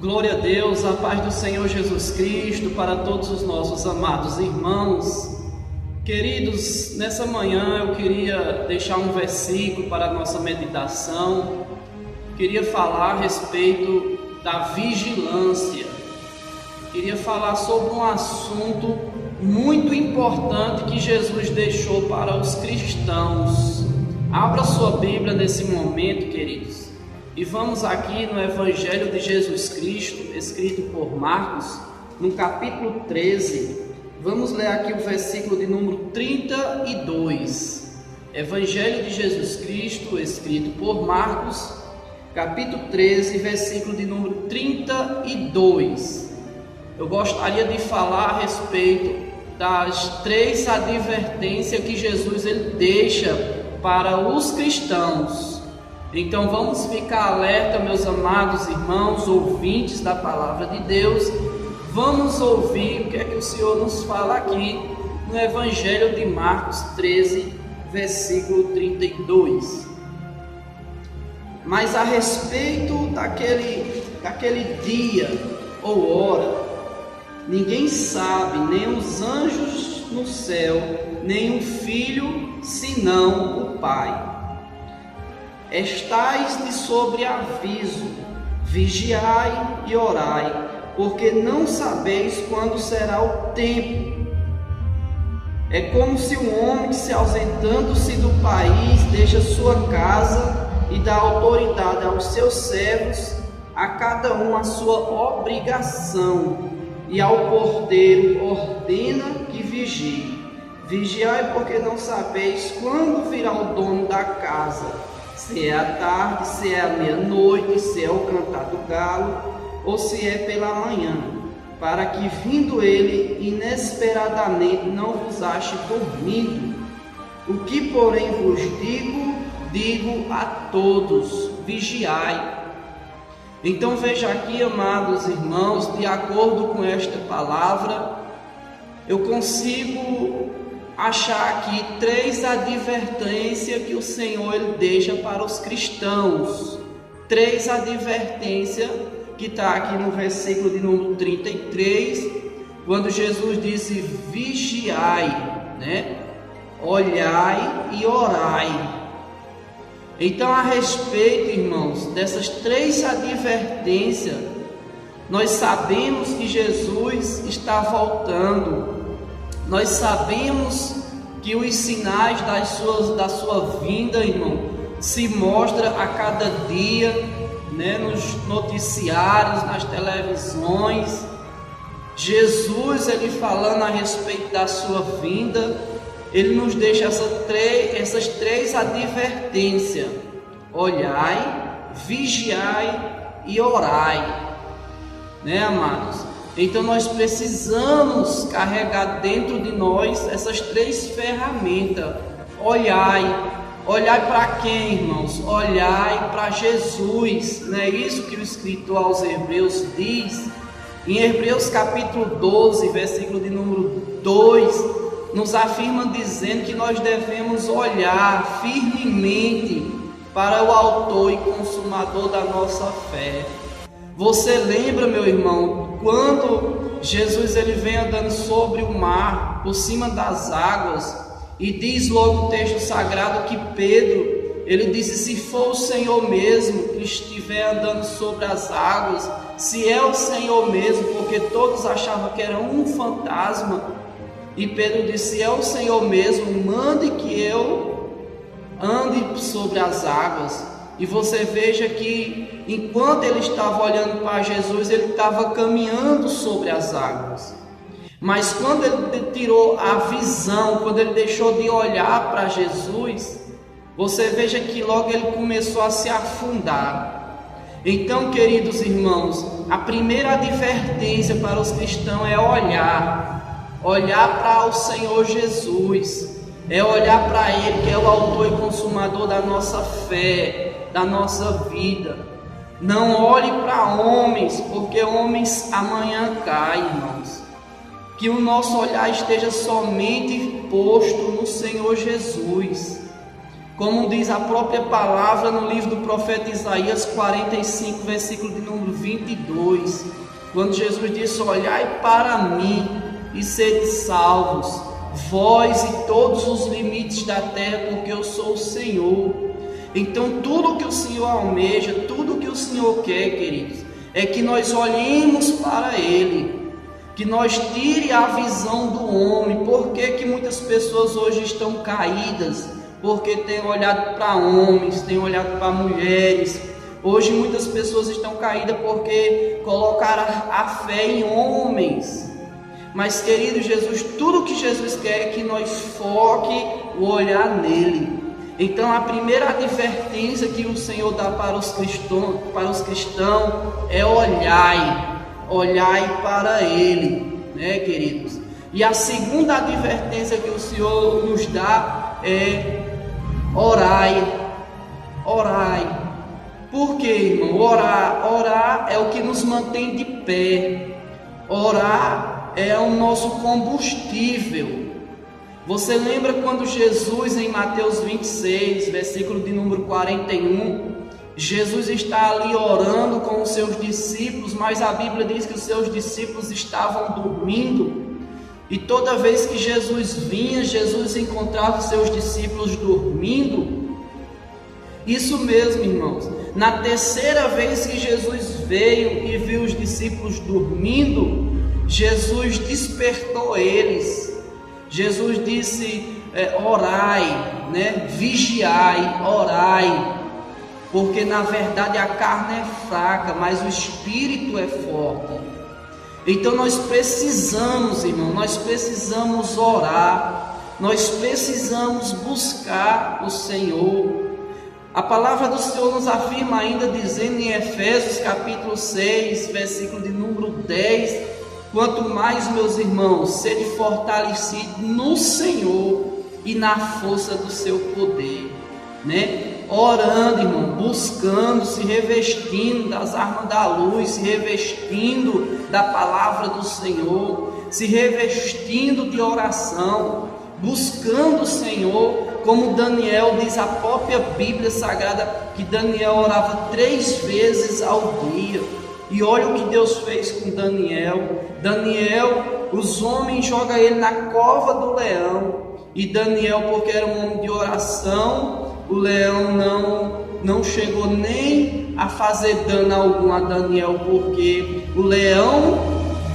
Glória a Deus, a paz do Senhor Jesus Cristo para todos os nossos amados irmãos. Queridos, nessa manhã eu queria deixar um versículo para a nossa meditação. Queria falar a respeito da vigilância. Queria falar sobre um assunto muito importante que Jesus deixou para os cristãos. Abra sua Bíblia nesse momento, queridos. E vamos aqui no Evangelho de Jesus Cristo, escrito por Marcos, no capítulo 13. Vamos ler aqui o versículo de número 32. Evangelho de Jesus Cristo, escrito por Marcos, capítulo 13, versículo de número 32. Eu gostaria de falar a respeito das 3 advertências que Jesus ele deixa para os cristãos. Então vamos ficar alerta, meus amados irmãos, ouvintes da palavra de Deus. Vamos ouvir o que é que o Senhor nos fala aqui no Evangelho de Marcos 13, versículo 32. Mas a respeito daquele dia ou hora, ninguém sabe, nem os anjos no céu, nem o Filho, senão o Pai. Estais de sobreaviso, vigiai e orai, porque não sabeis quando será o tempo. É como se um homem que, se ausentando-se do país, deixa sua casa e dá autoridade aos seus servos, a cada um a sua obrigação, e ao porteiro ordena que vigie. Vigiai, porque não sabeis quando virá o dono da casa, se é à tarde, se é à meia-noite, se é o cantar do galo, ou se é pela manhã, para que, vindo ele inesperadamente, não vos ache dormindo. O que, porém, vos digo a todos: vigiai. Então veja aqui, amados irmãos, de acordo com esta palavra, eu consigo achar aqui 3 advertências que o Senhor ele deixa para os cristãos. 3 advertências que está aqui no versículo de número 33, quando Jesus disse: vigiai, né? Olhai e orai. Então, a respeito, irmãos, dessas 3 advertências, nós sabemos que Jesus está voltando. Nós sabemos que os sinais da sua vinda, irmão, se mostra a cada dia, né, nos noticiários, nas televisões. Jesus, ele falando a respeito da sua vinda, ele nos deixa essas 3 advertências: olhai, vigiai e orai, né, amados? Então nós precisamos carregar dentro de nós essas 3 ferramentas. Olhai para quem, irmãos? Olhai para Jesus. Não é isso que o escritor aos Hebreus diz? Em Hebreus capítulo 12, versículo de número 2, nos afirma dizendo que nós devemos olhar firmemente para o autor e consumador da nossa fé. Você lembra, meu irmão, quando Jesus ele vem andando sobre o mar, por cima das águas, e diz logo o texto sagrado que Pedro, ele disse: se for o Senhor mesmo que estiver andando sobre as águas, se é o Senhor mesmo, porque todos achavam que era um fantasma, e Pedro disse: se é o Senhor mesmo, mande que eu ande sobre as águas. E você veja que enquanto ele estava olhando para Jesus, ele estava caminhando sobre as águas. Mas quando ele tirou a visão, quando ele deixou de olhar para Jesus, você veja que logo ele começou a se afundar. Então, queridos irmãos, a primeira advertência para os cristãos é olhar para o Senhor Jesus, é olhar para Ele, que é o autor e consumador da nossa fé, da nossa vida. Não olhe para homens, porque homens amanhã caem, irmãos. Que o nosso olhar esteja somente posto no Senhor Jesus. Como diz a própria palavra no livro do profeta Isaías 45, versículo de número 22, quando Jesus disse: olhai para mim e sede salvos, vós e todos os limites da terra, porque eu sou o Senhor. Então tudo que o Senhor almeja, tudo que o Senhor quer, queridos, é que nós olhemos para Ele, que nós tire a visão do homem. Por que muitas pessoas hoje estão caídas? Porque têm olhado para homens, têm olhado para mulheres. Hoje muitas pessoas estão caídas porque colocaram a fé em homens. Mas, querido, Jesus, tudo que Jesus quer é que nós foque o olhar nele. Então a primeira advertência que o Senhor dá para os cristãos é olhai para Ele, né, queridos? E a segunda advertência que o Senhor nos dá é orai. Por quê, irmão? Orar é o que nos mantém de pé. Orar é o nosso combustível. Você lembra quando Jesus, em Mateus 26, versículo de número 41, Jesus está ali orando com os seus discípulos, mas a Bíblia diz que os seus discípulos estavam dormindo. E toda vez que Jesus vinha, Jesus encontrava os seus discípulos dormindo. Isso mesmo, irmãos. Na terceira vez que Jesus veio e viu os discípulos dormindo, Jesus despertou eles. Jesus disse: orai, né? Vigiai, orai, porque na verdade a carne é fraca, mas o espírito é forte. Então nós precisamos, irmão, nós precisamos orar, nós precisamos buscar o Senhor. A palavra do Senhor nos afirma ainda, dizendo em Efésios capítulo 6, versículo de número 10, quanto mais, meus irmãos, sede fortalecidos no Senhor e na força do seu poder, né? Orando, irmão, buscando, se revestindo das armas da luz, se revestindo da palavra do Senhor, se revestindo de oração, buscando o Senhor, como Daniel diz, a própria Bíblia Sagrada, que Daniel orava 3 vezes ao dia. E olha o que Deus fez com Daniel. Daniel, os homens jogam ele na cova do leão, e Daniel, porque era um homem de oração, o leão não chegou nem a fazer dano algum a Daniel, porque o leão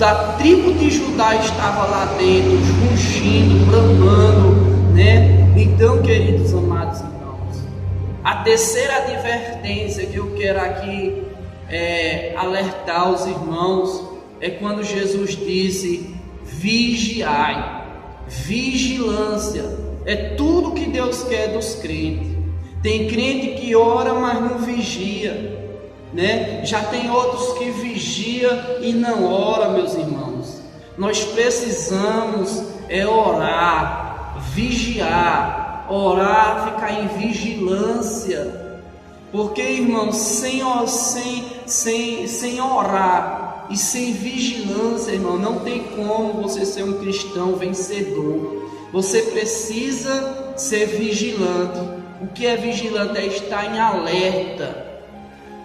da tribo de Judá estava lá dentro, rugindo, bramando, né? Então, queridos amados irmãos, a terceira advertência que eu quero aqui alertar os irmãos é quando Jesus disse: vigiai. Vigilância é tudo que Deus quer dos crentes. Tem crente que ora, mas não vigia, né? Já tem outros que vigia e não ora, meus irmãos. Nós precisamos orar, vigiar, orar, ficar em vigilância. Porque, irmãos, sem orar e sem vigilância, irmão, não tem como você ser um cristão vencedor. Você precisa ser vigilante. O que é vigilante? É estar em alerta.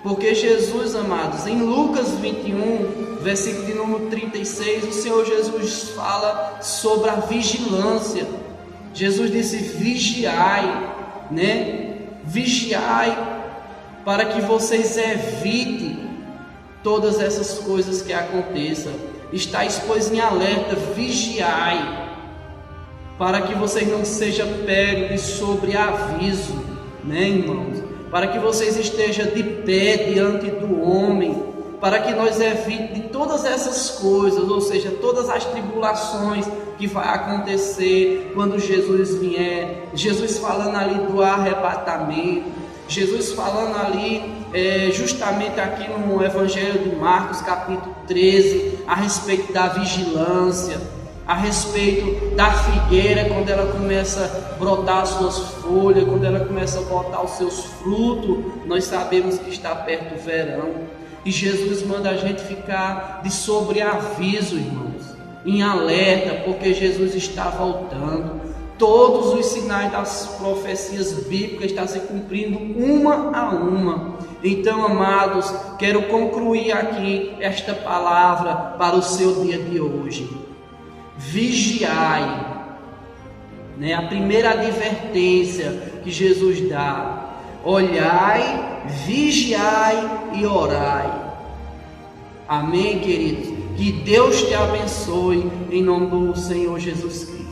Porque Jesus, amados, em Lucas 21, versículo de número 36, o Senhor Jesus fala sobre a vigilância. Jesus disse: vigiai, né? Vigiai, para que vocês evitem todas essas coisas que aconteçam. Estáis, pois, em alerta, vigiai, para que vocês não sejam pegos de sobreaviso, né, irmãos? Para que vocês estejam de pé diante do homem, para que nós evitemos de todas essas coisas, ou seja, todas as tribulações que vai acontecer quando Jesus vier. Jesus falando ali do arrebatamento, Jesus falando ali justamente aqui no Evangelho de Marcos capítulo 13, a respeito da vigilância, a respeito da figueira, quando ela começa a brotar as suas folhas, quando ela começa a botar os seus frutos. Nós sabemos que está perto o verão, e Jesus manda a gente ficar de sobreaviso, irmãos, em alerta, porque Jesus está voltando. todos os sinais das profecias bíblicas estão se cumprindo uma a uma. Então, amados, quero concluir aqui esta palavra para o seu dia de hoje. Vigiai, né? A primeira advertência que Jesus dá: olhai, vigiai e orai. Amém, queridos? Que Deus te abençoe em nome do Senhor Jesus Cristo.